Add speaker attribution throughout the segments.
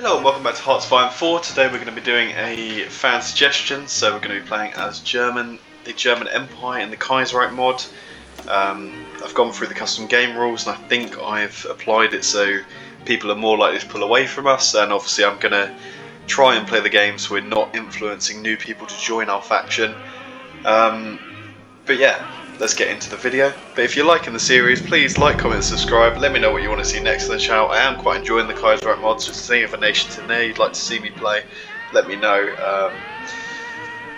Speaker 1: Hello and welcome back to HOI4. Today we're going to be doing a fan suggestion. So we're going to be playing as the German Empire in the Kaiserreich mod. I've gone through the custom game rules and I think I've applied it so people are more likely to pull away from us, and obviously I'm going to try and play the game so we're not influencing new people to join our faction. But yeah, let's get into the video. But if you're liking the series, please like, comment, subscribe. Let me know what you want to see next in the channel. I am quite enjoying the Kaiserreich mods. So if there's any other nations in there you'd like to see me play, let me know.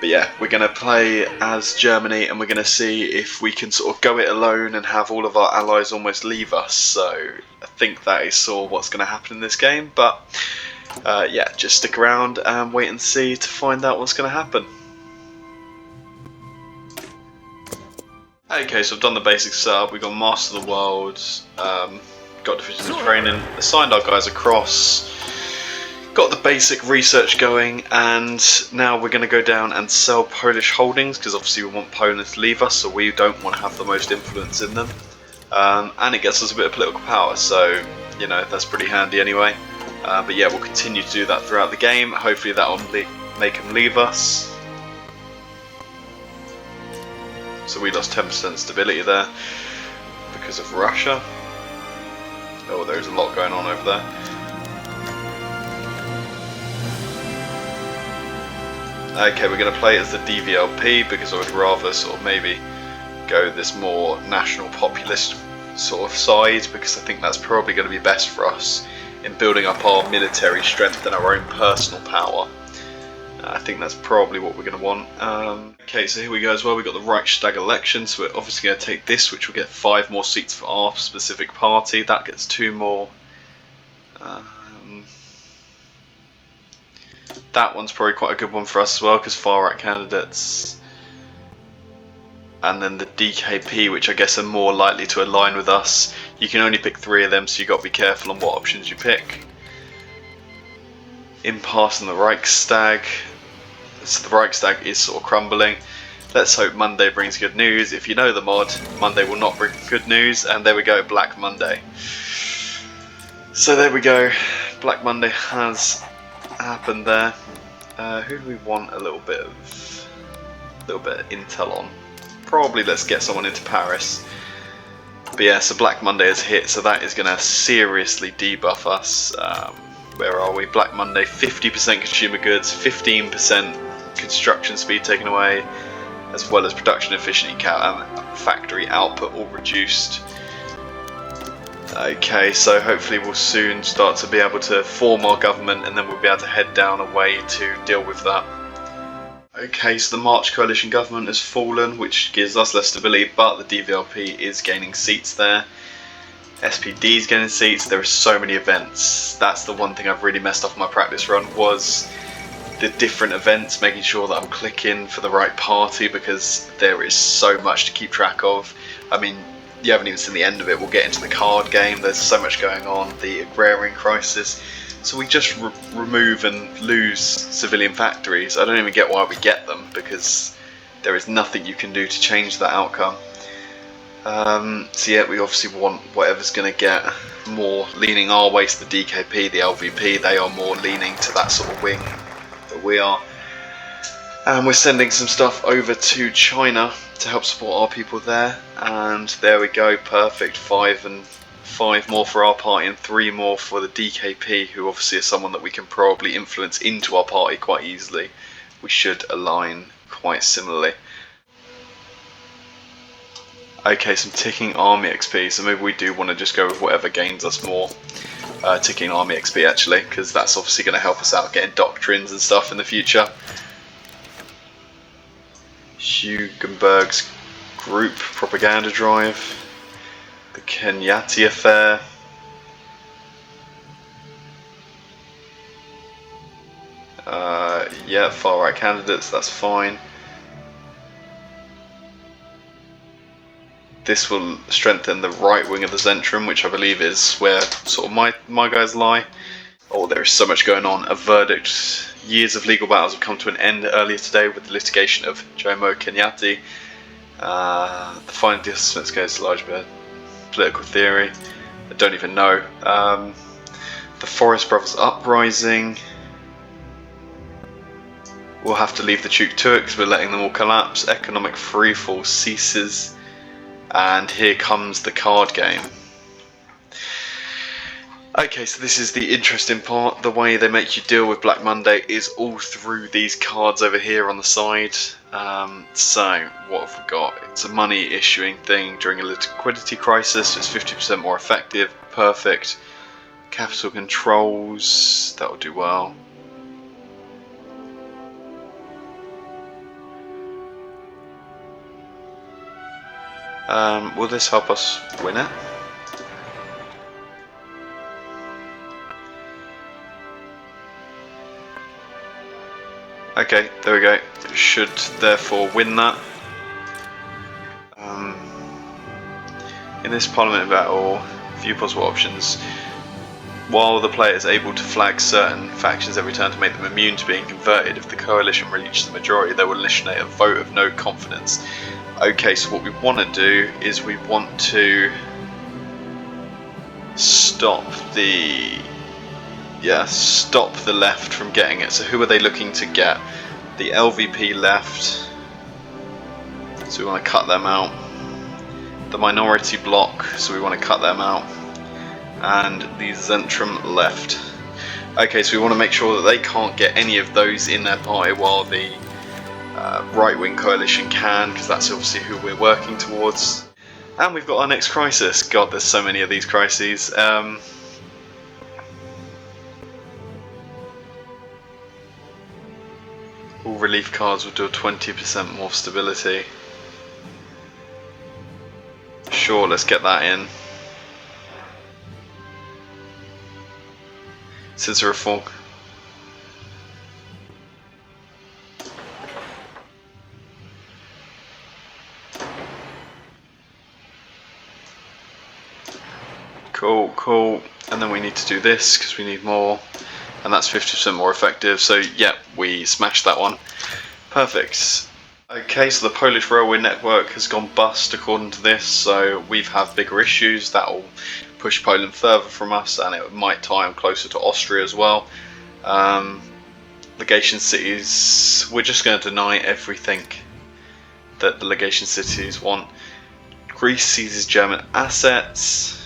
Speaker 1: But yeah, we're going to play as Germany and we're going to see if we can sort of go it alone and have all of our allies almost leave us. So I think that is sort of what's going to happen in this game. But yeah, just stick around and wait and see to find out what's going to happen. Okay, so I've done the basic setup. We've got Master of the World, got Division of Training, assigned our guys across, got the basic research going, and now we're going to go down and sell Polish holdings because obviously we want Poland to leave us, so we don't want to have the most influence in them. And it gets us a bit of political power, so you know that's pretty handy anyway. But yeah, we'll continue to do that throughout the game. Hopefully that will make them leave us. So we lost 10% stability there because of Russia. Oh, there's a lot going on over there. Okay, we're going to play as the DVLP because I would rather sort of maybe go this more national populist sort of side, because I think that's probably going to be best for us in building up our military strength and our own personal power. I think that's probably what we're going to want. Okay, so here we go as well. We've got the Reichspact election, so we're obviously going to take this, which will get 5 more seats for our specific party. That gets 2 more. That one's probably quite a good one for us as well, because far right candidates. And then the DKP, which I guess are more likely to align with us. You can only pick 3 of them, so you've got to be careful on what options you pick. Impasse in the Reichstag. So the Reichstag is sort of crumbling. Let's hope Monday brings good news. If you know the mod, Monday will not bring good news, and there we go, Black Monday. So there we go, Black Monday has happened there. Who do we want a little bit of intel on? Probably let's get someone into Paris. But yeah, so Black Monday has hit, so that is going to seriously debuff us. Where are we? Black Monday, 50% consumer goods, 15% construction speed taken away, as well as production efficiency and factory output all reduced. Okay, so hopefully we'll soon start to be able to form our government, and then we'll be able to head down a way to deal with that. Okay, so the March coalition government has fallen, which gives us less stability, but the DVLP is gaining seats there. SPD is getting seats. There are so many events. That's the one thing I've really messed up on my practice run, was the different events, making sure that I'm clicking for the right party, because there is so much to keep track of. I mean, you haven't even seen the end of it. We'll get into the card game. There's so much going on. The agrarian crisis. So we just remove and lose civilian factories. I don't even get why we get them, because there is nothing you can do to change that outcome. So yeah, we obviously want whatever's going to get more leaning our way to the DKP, the LVP. They are more leaning to that sort of wing that we are. And we're sending some stuff over to China to help support our people there. And there we go, perfect. 5 more for our party and 3 more for the DKP, who obviously is someone that we can probably influence into our party quite easily. We should align quite similarly. Okay, some ticking army XP, so maybe we do want to just go with whatever gains us more ticking army XP actually, because that's obviously going to help us out getting doctrines and stuff in the future. Hugenberg's group propaganda drive, the Kenyati affair. Yeah, far right candidates, that's fine. This will strengthen the right wing of the Zentrum, which I believe is where sort of my guys lie. Oh, there is so much going on. A verdict. Years of legal battles have come to an end earlier today with the litigation of Jomo Kenyatta. The final distance goes to large bit political theory. I don't even know. The Forest Brothers Uprising. We'll have to leave the Chuk to it because we're letting them all collapse. Economic freefall ceases. And here comes the card game. Okay, so this is the interesting part. The way they make you deal with Black Monday is all through these cards over here on the side. So, what have we got? It's a money issuing thing during a liquidity crisis. It's 50% more effective. Perfect. Capital controls. That'll do well. Will this help us win it? Okay, there we go. Should therefore win that. In this parliament battle, few possible options. While the player is able to flag certain factions every turn to make them immune to being converted, if the coalition reaches the majority, they will initiate a vote of no confidence. Okay, so what we want to do is we want to stop the left from getting it. So who are they looking to get? The LVP left, so we want to cut them out. The minority bloc, so we want to cut them out. And the Zentrum left. Okay, so we want to make sure that they can't get any of those in their party while the right-wing coalition can, because that's obviously who we're working towards. And we've got our next crisis. God, there's so many of these crises. All relief cards will do 20% more stability. Sure, let's get that in. Since a reform. Cool. And then we need to do this because we need more. And that's 50% more effective. So yeah, we smashed that one. Perfect. Okay, so the Polish railway network has gone bust according to this. So we've had bigger issues. That'll push Poland further from us, and it might tie them closer to Austria as well. Legation cities, we're just going to deny everything that the legation cities want. Greece seizes German assets.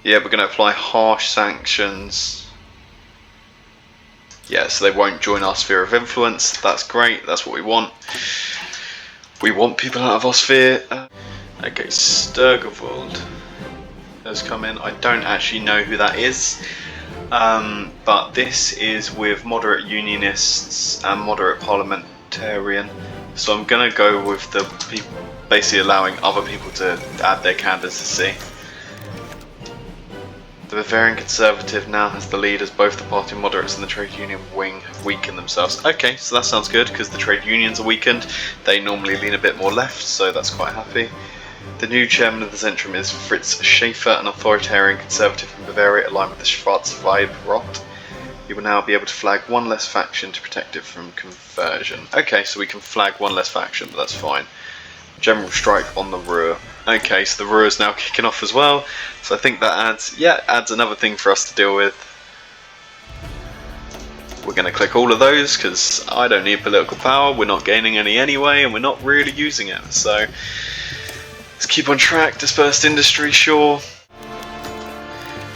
Speaker 1: Yeah, we're going to apply harsh sanctions. Yeah, so they won't join our sphere of influence. That's great, that's what we want. We want people out of our sphere. Okay, Sturgevald has come in. I don't actually know who that is. But this is with moderate unionists and moderate parliamentarian. So I'm going to go with the people, basically allowing other people to add their candidacy. The Bavarian Conservative now has the lead as both the party moderates and the trade union wing have weakened themselves. Okay, so that sounds good because the trade unions are weakened. They normally lean a bit more left, so that's quite happy. The new chairman of the Zentrum is Fritz Schaefer, an authoritarian conservative from Bavaria aligned with the Schwarzweib-Rot. He will now be able to flag one less faction to protect it from conversion. Okay, so we can flag one less faction, but that's fine. General strike on the Ruhr. Okay, so the Ruhr is now kicking off as well. So I think that adds another thing for us to deal with. We're going to click all of those because I don't need political power. We're not gaining any anyway, and we're not really using it. So let's keep on track. Dispersed industry, sure.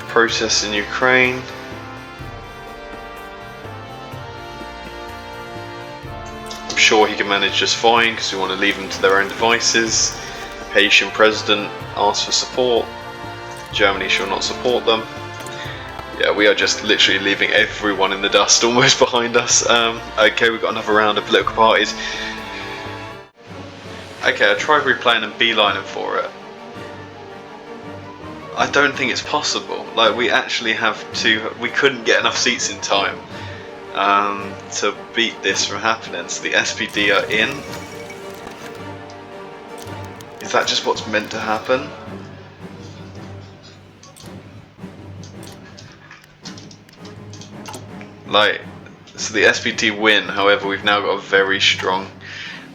Speaker 1: Protests in Ukraine. I'm sure he can manage just fine because we want to leave them to their own devices. Haitian president asks for support. Germany shall not support them. Yeah, we are just literally leaving everyone in the dust almost behind us. Okay, we've got another round of political parties. Okay, I tried replaying and beelining for it. I don't think it's possible. Like, we actually we couldn't get enough seats in time to beat this from happening. So the SPD are in. Is that just what's meant to happen? So the SPD win, however we've now got a very strong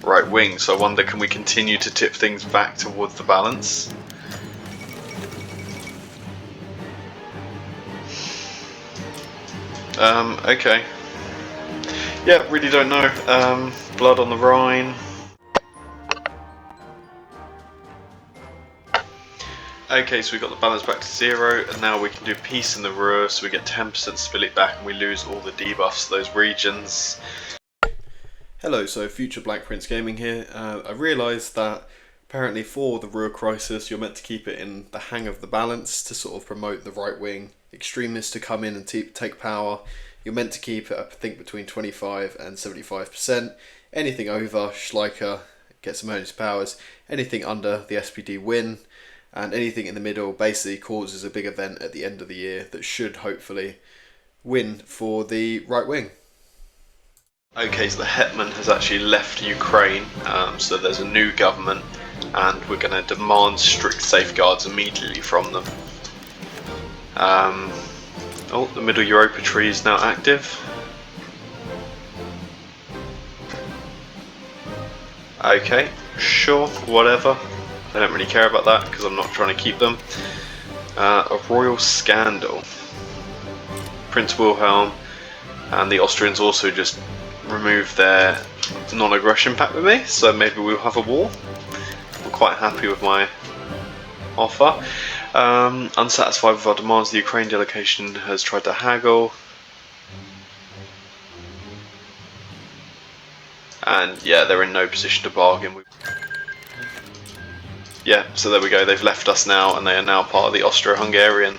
Speaker 1: right wing, so I wonder, can we continue to tip things back towards the balance? Okay. Yeah, really don't know. Blood on the Rhine. Okay, so we got the balance back to 0, and now we can do peace in the Ruhr, so we get 10% stability back and we lose all the debuffs to those regions. Hello, so Future Black Prince Gaming here. I realised that apparently for the Ruhr crisis you're meant to keep it in the hang of the balance to sort of promote the right wing extremists to come in and take power. You're meant to keep it, I think, between 25 and 75%. Anything over, Schleicher gets emergency powers. Anything under, the SPD win. And anything in the middle basically causes a big event at the end of the year that should hopefully win for the right wing. Okay, so the Hetman has actually left Ukraine, so there's a new government, and we're going to demand strict safeguards immediately from them. Oh, the Middle Europa tree is now active. Okay, sure, whatever. I don't really care about that because I'm not trying to keep them. A royal scandal. Prince Wilhelm and the Austrians also just removed their non-aggression pact with me, so maybe we'll have a war. I'm quite happy with my offer. Unsatisfied with our demands, the Ukraine delegation has tried to haggle. And yeah, they're in no position to bargain. Yeah, so there we go, they've left us now and they are now part of the Austro-Hungarian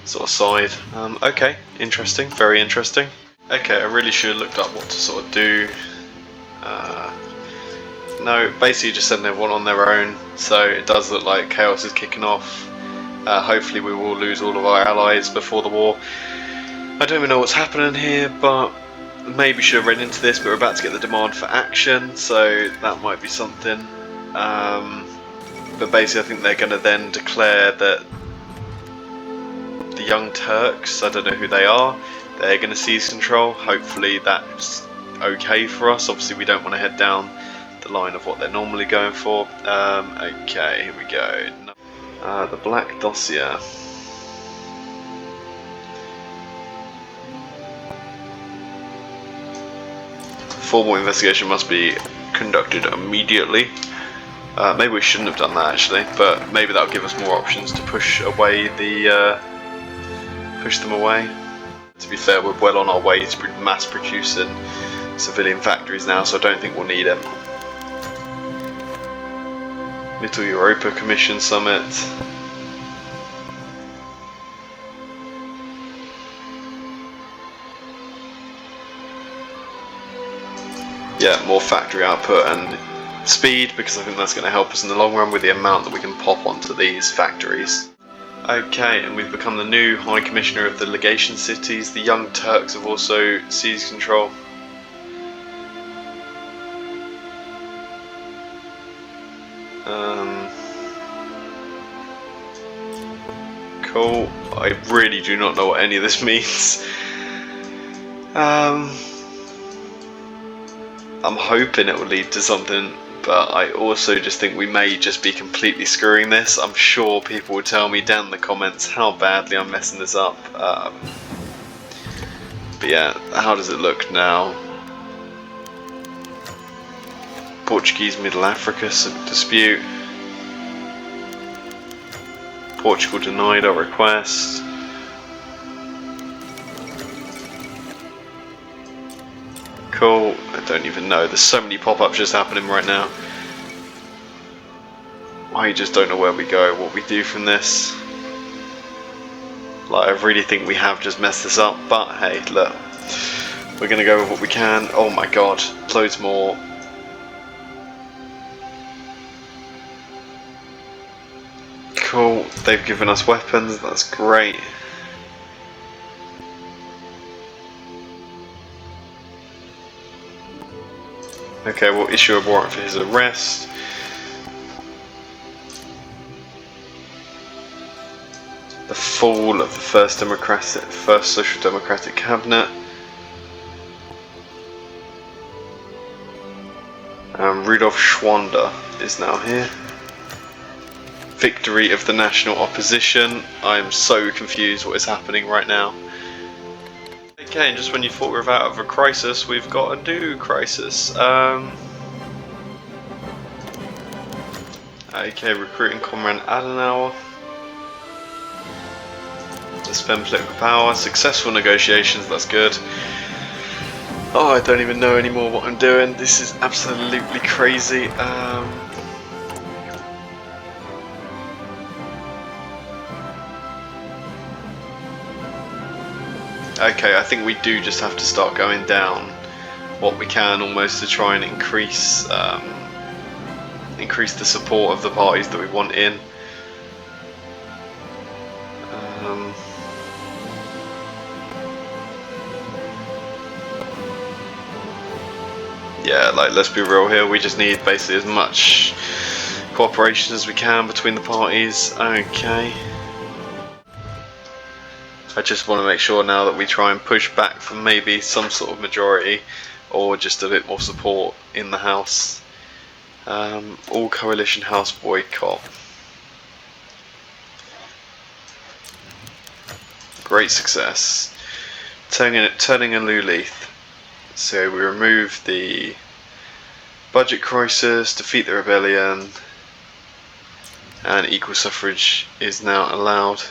Speaker 1: sort of side. Okay, interesting, very interesting. Okay, I really should have looked up what to sort of do. No, basically just send everyone on their own, so it does look like chaos is kicking off. Hopefully we will lose all of our allies before the war. I don't even know what's happening here, but maybe should have read into this, but we're about to get the demand for action, so that might be something. But basically I think they're going to then declare that the Young Turks, I don't know who they are, they're going to seize control. Hopefully that's okay for us. Obviously we don't want to head down the line of what they're normally going for. Okay, here we go. The Black Dossier. Formal investigation must be conducted immediately. Maybe we shouldn't have done that actually, but maybe that'll give us more options to push away push them away. To be fair, we're well on our way to mass producing civilian factories now, so I don't think we'll need it. Little Europa Commission Summit. Yeah, more factory output and speed, because I think that's going to help us in the long run with the amount that we can pop onto these factories. Okay, and we've become the new High Commissioner of the Legation Cities. The Young Turks have also seized control. Cool. I really do not know what any of this means. I'm hoping it will lead to something, but I also just think we may just be completely screwing this. I'm sure people will tell me down in the comments how badly I'm messing this up. But yeah, how does it look now? Portuguese Middle Africa dispute. Portugal denied our request. Cool, I don't even know. There's so many pop-ups just happening right now. I just don't know where we go, what we do from this. Like, I really think we have just messed this up, but hey, look. We're gonna go with what we can. Oh my god, loads more. Cool, they've given us weapons, that's great. Okay, we'll issue a warrant for his arrest. The fall of the first Social Democratic cabinet. Rudolf Schwander is now here. Victory of the national opposition. I am so confused what is happening right now. Okay, and just when you thought we were out of a crisis, we've got a new crisis. Okay, recruiting Comrade Adenauer. Suspend political power. Successful negotiations, that's good. Oh, I don't even know anymore what I'm doing. This is absolutely crazy. Okay, I think we do just have to start going down what we can almost to try and increase the support of the parties that we want in. Yeah, like, let's be real here, we just need basically as much cooperation as we can between the parties. Okay. I just want to make sure now that we try and push back for maybe some sort of majority or just a bit more support in the House. All coalition House boycott. Great success. Turning a new leaf. So we remove the budget crisis, defeat the rebellion, and equal suffrage is now allowed.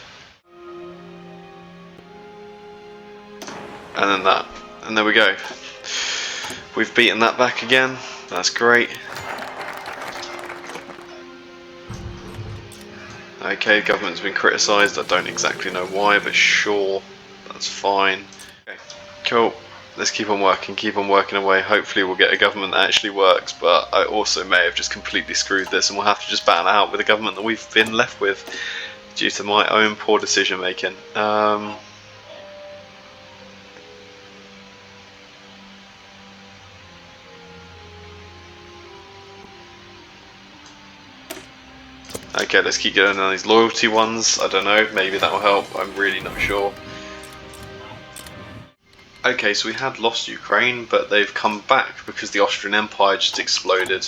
Speaker 1: And then that, and there we go. We've beaten that back again. That's great. Okay, the government's been criticised. I don't exactly know why, but sure, that's fine. Okay, cool. Let's keep on working away. Hopefully we'll get a government that actually works, but I also may have just completely screwed this and we'll have to just battle it out with the government that we've been left with due to my own poor decision making. Okay, let's keep going on these loyalty ones. I don't know, maybe that will help. I'm really not sure. Okay, so we had lost Ukraine, but they've come back because the Austrian Empire just exploded.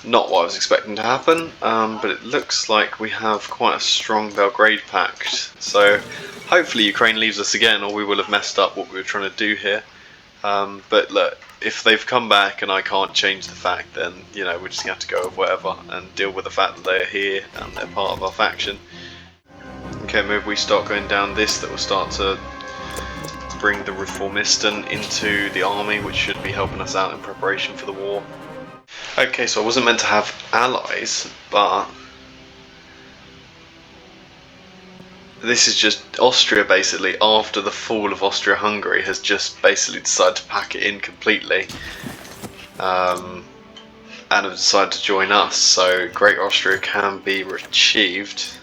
Speaker 1: Not what I was expecting to happen, but it looks like we have quite a strong Belgrade pact. So hopefully Ukraine leaves us again, or we will have messed up what we were trying to do here. But look, if they've come back and I can't change the fact, then, you know, we're just going to have to go with whatever and deal with the fact that they're here and they're part of our faction. Okay, maybe we start going down this, that will start to bring the Reformisten into the army, which should be helping us out in preparation for the war. Okay, so I wasn't meant to have allies, but this is just Austria basically, after the fall of Austria-Hungary, has just basically decided to pack it in completely and have decided to join us, so Great Austria can be achieved.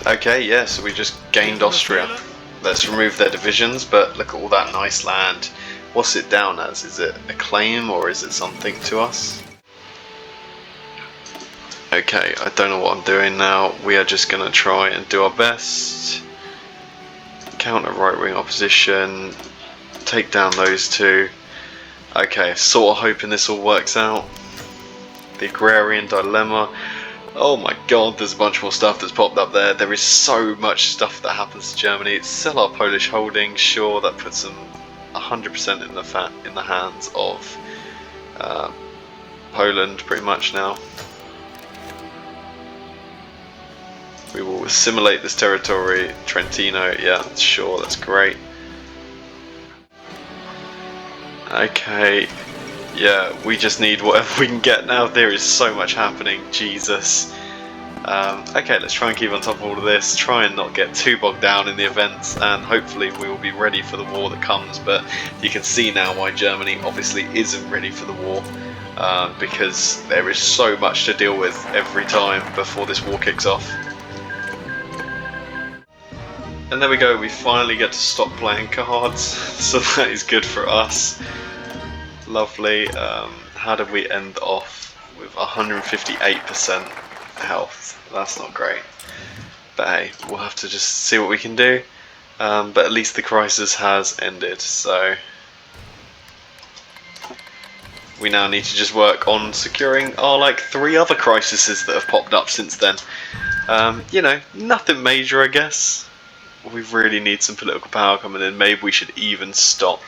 Speaker 1: Okay, yeah, so we just gained Austria. Let's remove their divisions, but look at all that nice land. What's it down as? Is it a claim or is it something to us? Okay, I don't know what I'm doing now. We are just going to try and do our best. Counter right-wing opposition. Take down those two. Okay, sort of hoping this all works out. The agrarian dilemma. Oh my god, there's a bunch more stuff that's popped up there. There is so much stuff that happens to Germany. Sell our Polish holdings, sure, that puts them 100% in the hands of Poland pretty much now. We will assimilate this territory. Trentino, yeah, sure, that's great. Okay. Yeah, we just need whatever we can get now. There is so much happening, Jesus. Okay, let's try and keep on top of all of this, try and not get too bogged down in the events, and hopefully we will be ready for the war that comes. But you can see now why Germany obviously isn't ready for the war, because there is so much to deal with every time before this war kicks off. And there we go, we finally get to stop playing cards, so that is good for us. Lovely. How did we end off? With 158%. health. That's not great. But hey, we'll have to just see what we can do. But at least the crisis has ended, so we now need to just work on securing our like 3 other crises that have popped up since then. You know, nothing major, I guess. We really need some political power coming in. Maybe we should even stop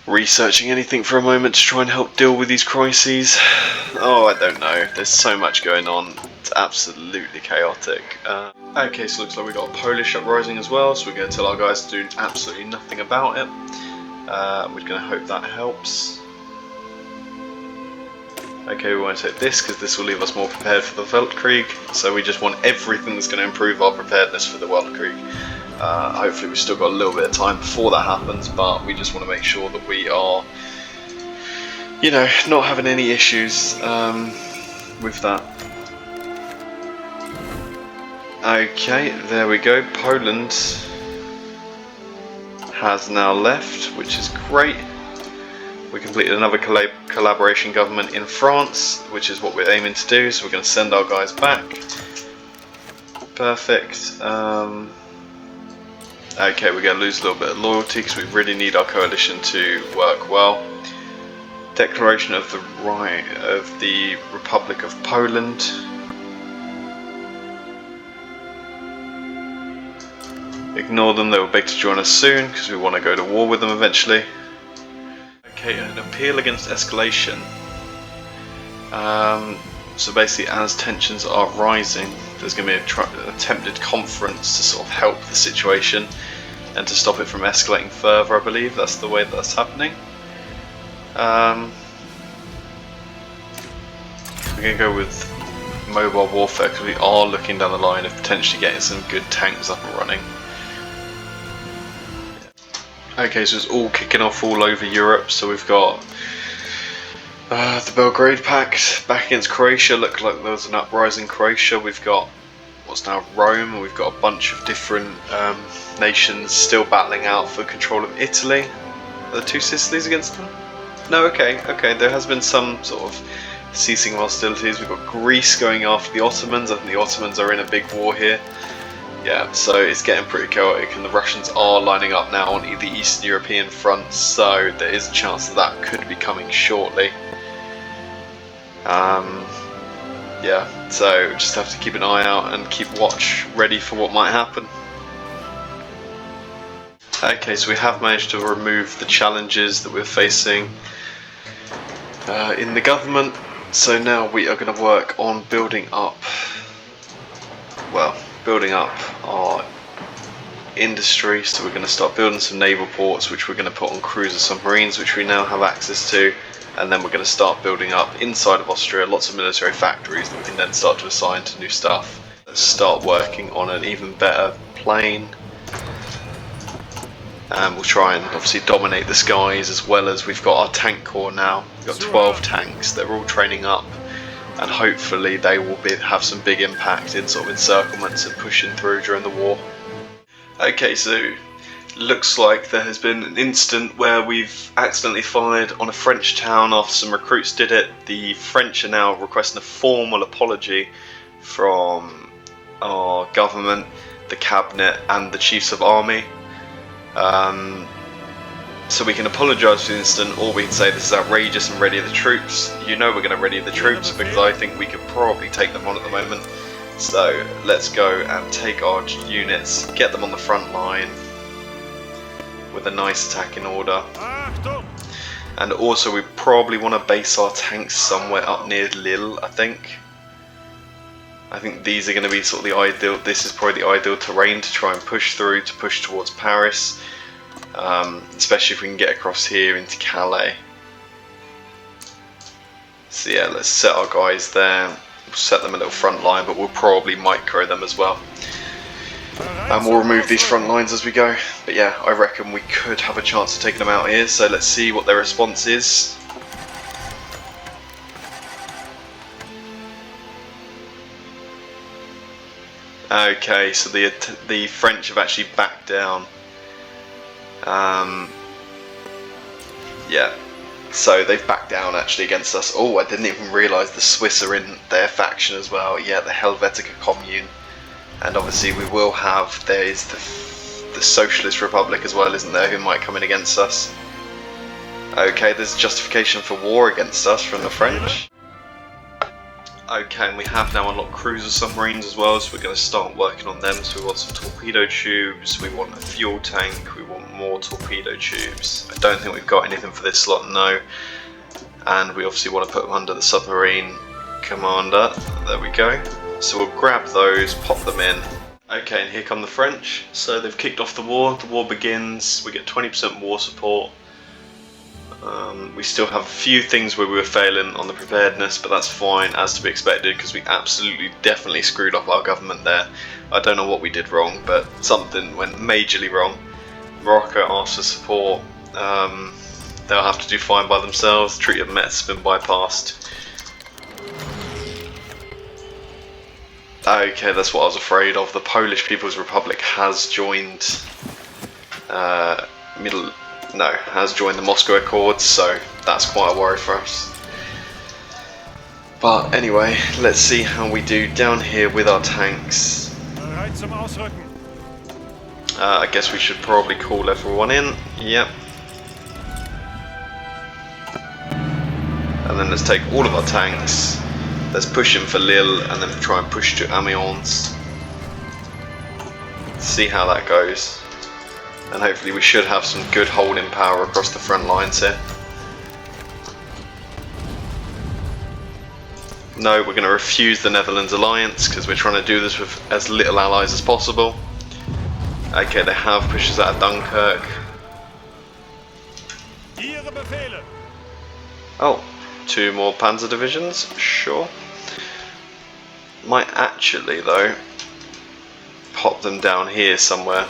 Speaker 1: researching anything for a moment to try and help deal with these crises. Oh, I don't know. There's so much going on. It's absolutely chaotic. Okay, so looks like we got a Polish uprising as well, so we're going to tell our guys to do absolutely nothing about it. We're going to hope that helps. Okay, we want to take this because this will leave us more prepared for the Weltkrieg. So we just want everything that's going to improve our preparedness for the Weltkrieg. Hopefully we've still got a little bit of time before that happens, but we just want to make sure that we are, you know, not having any issues with that. Okay, there we go. Poland has now left, which is great. We completed another collaboration government in France, which is what we're aiming to do, so we're going to send our guys back. Perfect. Okay, we're going to lose a little bit of loyalty because we really need our coalition to work well. Declaration of the Republic of Poland. Ignore them, they will beg to join us soon because we want to go to war with them eventually. Okay, an appeal against escalation. So basically, as tensions are rising, there's going to be an attempted conference to sort of help the situation and to stop it from escalating further, I believe. That's the way that's happening. We're going to go with mobile warfare because we are looking down the line of potentially getting some good tanks up and running. Okay, so it's all kicking off all over Europe. So we've got the Belgrade Pact back against Croatia. Looked like there was an uprising in Croatia. We've got what's now Rome, and we've got a bunch of different nations still battling out for control of Italy. Are the two Sicilies against them? No, okay, there has been some sort of ceasing of hostilities. We've got Greece going after the Ottomans. I think the Ottomans are in a big war here. Yeah, so it's getting pretty chaotic, and the Russians are lining up now on the Eastern European front, so there is a chance that could be coming shortly. Yeah, so just have to keep an eye out and keep watch ready for what might happen. Okay, so we have managed to remove the challenges that we're facing in the government, so now we are going to work on building up our industry. So we're going to start building some naval ports, which we're going to put on cruiser submarines, which we now have access to, and then we're going to start building up inside of Austria lots of military factories that we can then start to assign to new stuff. Let's start working on an even better plane, and we'll try and obviously dominate the skies, as well as we've got our tank corps now. We've got 12 tanks, they're all training up, and hopefully they will have some big impact in sort of encirclements and pushing through during the war. Okay, so looks like there has been an incident where we've accidentally fired on a French town after some recruits did it. The French are now requesting a formal apology from our government, the cabinet and the chiefs of army. So we can apologise for the incident, or we can say this is outrageous and ready the troops. You know we're going to ready the troops because I think we could probably take them on at the moment. So let's go and take our units, get them on the front line with a nice attack in order. And also we probably want to base our tanks somewhere up near Lille, I think. I think these are going to be sort of the ideal, this is probably the ideal terrain to try and push through, to push towards Paris. Especially if we can get across here into Calais. So yeah, let's set our guys there. We'll set them a little front line, but we'll probably micro them as well. And we'll remove these front lines as we go. But yeah, I reckon we could have a chance of taking them out here, so let's see what their response is. Okay, so the French have actually backed down. Yeah, so they've backed down actually against us. Oh, I didn't even realise the Swiss are in their faction as well. Yeah, the Helvetica Commune. And obviously we will have, there is the Socialist Republic as well, isn't there, who might come in against us. Okay, there's justification for war against us from the French. Okay, and we have now unlocked cruiser submarines as well, so we're going to start working on them. So we want some torpedo tubes, we want a fuel tank, we want more torpedo tubes. I don't think we've got anything for this slot, no. And we obviously want to put them under the submarine commander. There we go. So we'll grab those, pop them in. Okay, and here come the French. So they've kicked off the war begins, we get 20% war support. We still have a few things where we were failing on the preparedness, but that's fine, as to be expected, because we absolutely definitely screwed up our government there. I don't know what we did wrong, but something went majorly wrong. Morocco asked for support. They'll have to do fine by themselves. The Treaty of Metz has been bypassed. Okay, that's what I was afraid of. The Polish People's Republic has joined has joined the Moscow Accords, so that's quite a worry for us. But anyway, let's see how we do down here with our tanks. I guess we should probably call everyone in. Yep. And then let's take all of our tanks. Let's push in for Lille and then try and push to Amiens. See how that goes. And hopefully we should have some good holding power across the front lines here. No, we're going to refuse the Netherlands alliance because we're trying to do this with as little allies as possible. Okay, they have pushed us out of Dunkirk. Oh, 2 more panzer divisions, sure. Might actually though pop them down here somewhere.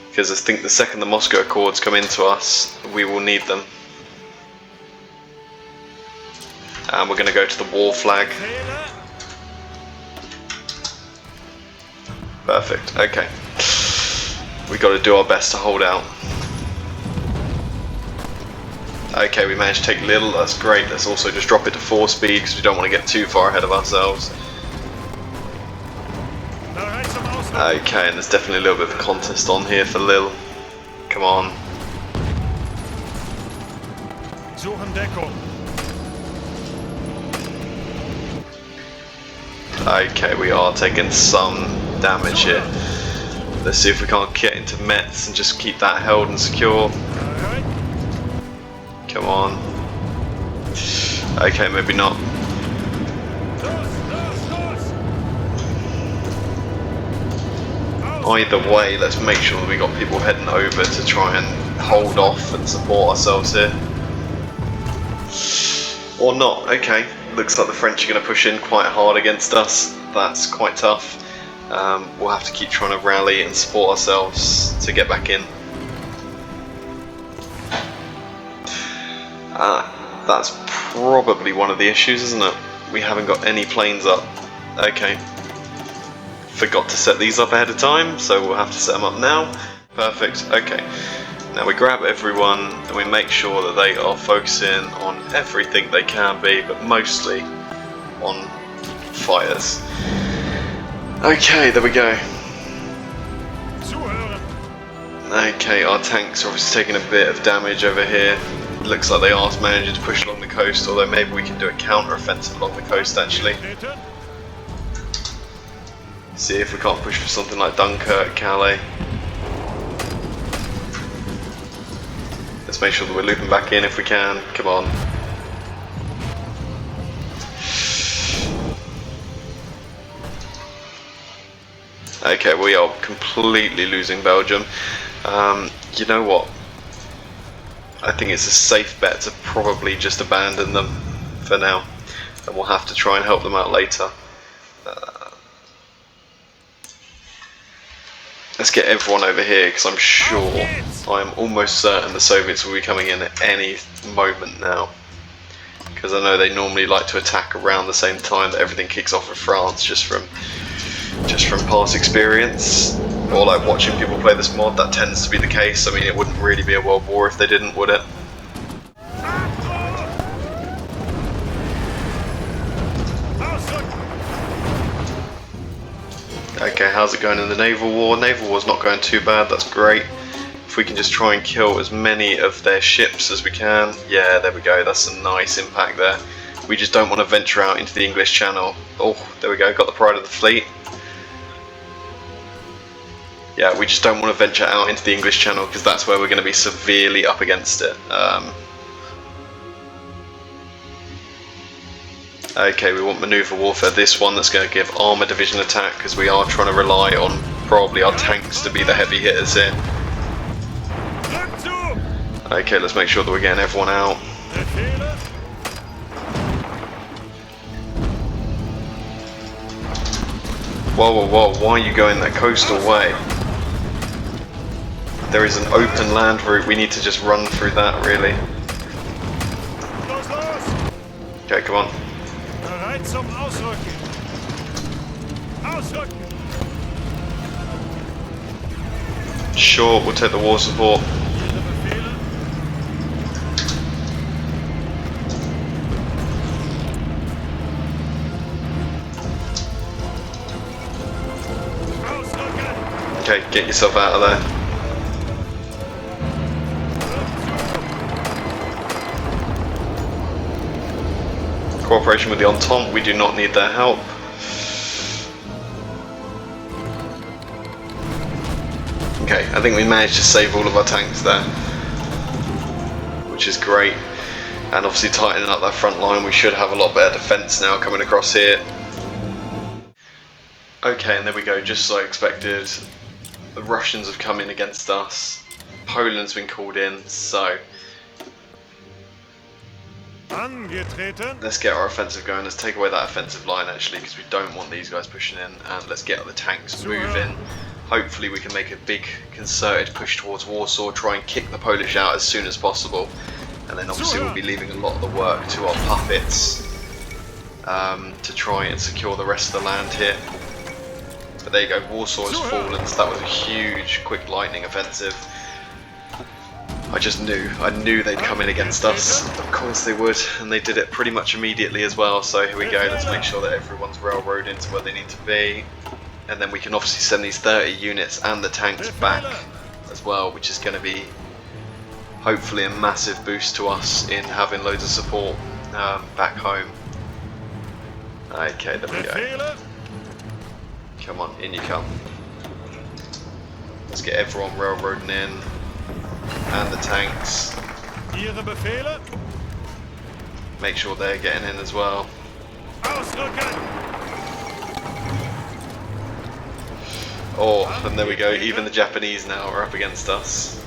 Speaker 1: Because I think the second the Moscow Accords come into us, we will need them. And we're going to go to the war flag. Perfect, okay. We've got to do our best to hold out. Okay, we managed to take Lille, that's great. Let's also just drop it to 4 speed because we don't want to get too far ahead of ourselves. Okay, and there's definitely a little bit of a contest on here for Lille. Come on. Okay, we are taking some damage here. Let's see if we can't get into Metz and just keep that held and secure. Come on. Okay, maybe not. Either way, let's make sure that we got people heading over to try and hold off and support ourselves here. Or not, okay. Looks like the French are going to push in quite hard against us. That's quite tough. We'll have to keep trying to rally and support ourselves to get back in. That's probably one of the issues, isn't it? We haven't got any planes up. Okay. Forgot to set these up ahead of time, so we'll have to set them up now. Perfect, okay. Now we grab everyone and we make sure that they are focusing on everything they can be, but mostly on fires. Okay, there we go. Okay, our tanks are obviously taking a bit of damage over here. It looks like they are managing to push along the coast, although maybe we can do a counter-offensive along the coast actually. See if we can't push for something like Dunkirk, Calais. Let's make sure that we're looping back in if we can. Come on. Okay, we are completely losing Belgium. You know what? I think it's a safe bet to probably just abandon them for now. And we'll have to try and help them out later. Let's get everyone over here because I'm sure, I'm almost certain the Soviets will be coming in at any moment now. Because I know they normally like to attack around the same time that everything kicks off with France, just from past experience. or like watching people play this mod, that tends to be the case. I mean, it wouldn't really be a world war if they didn't, would it? Okay, how's it going in the naval war? Naval war's not going too bad, that's great. If we can just try and kill as many of their ships as we can. Yeah, there we go, that's a nice impact there. We just don't want to venture out into the English Channel. Oh, there we go, got the pride of the fleet. Yeah, we just don't want to venture out into the English Channel because that's where we're going to be severely up against it. Okay, we want manoeuvre warfare, this one that's going to give armour division attack because we are trying to rely on probably our tanks to be the heavy hitters here. Okay, let's make sure that we're getting everyone out. Whoa, whoa, whoa, why are you going that coastal way? There is an open land route, we need to just run through that really. Okay, come on. Sure, we'll take the war support. Okay, get yourself out of there. Cooperation with the Entente, we do not need their help. Okay, I think we managed to save all of our tanks there, which is great. And obviously tightening up that front line, we should have a lot better defence now coming across here. Okay, and there we go, just as I expected. The Russians have come in against us. Poland's been called in, so let's get our offensive going. Let's take away that offensive line actually, because we don't want these guys pushing in, and let's get the tanks moving. Hopefully we can make a big concerted push towards Warsaw, try and kick the Polish out as soon as possible, and then obviously we'll be leaving a lot of the work to our puppets to try and secure the rest of the land here. But there you go, Warsaw has fallen, so that was a huge quick lightning offensive. I knew they'd come in against us. Of course they would, and they did it pretty much immediately as well. So here we go, let's make sure that everyone's railroaded into where they need to be. And then we can obviously send these 30 units and the tanks back as well, which is going to be hopefully a massive boost to us in having loads of support back home. Okay, there we go. Come on, in you come. Let's get everyone railroading in. And the tanks. Make sure they're getting in as well. Oh, and there we go, even the Japanese now are up against us.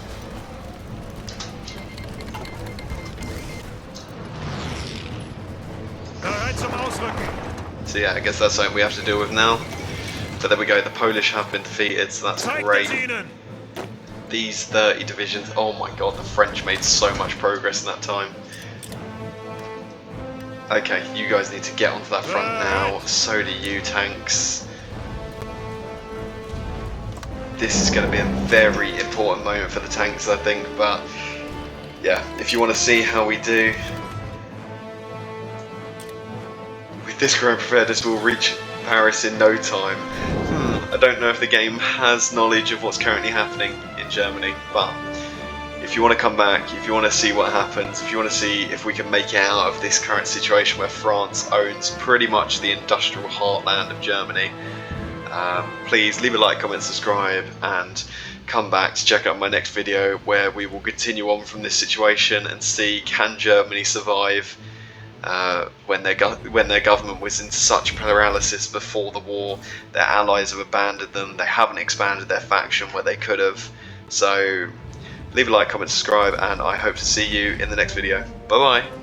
Speaker 1: So yeah, I guess that's something we have to deal with now. But there we go, the Polish have been defeated, so that's great. These 30 divisions, oh my god, the French made so much progress in that time. Okay, you guys need to get onto that front now, so do you tanks. This is going to be a very important moment for the tanks, I think, but yeah, if you want to see how we do with this current preparedness, we'll reach Paris in no time. I don't know if the game has knowledge of what's currently happening in Germany, but if you want to come back, if you want to see what happens, if you want to see if we can make it out of this current situation where France owns pretty much the industrial heartland of Germany, please leave a like, comment, subscribe, and come back to check out my next video where we will continue on from this situation and see, can Germany survive when their government was in such paralysis before the war. Their allies have abandoned them, they haven't expanded their faction where they could have. So leave a like, comment, subscribe, and I hope to see you in the next video. Bye bye.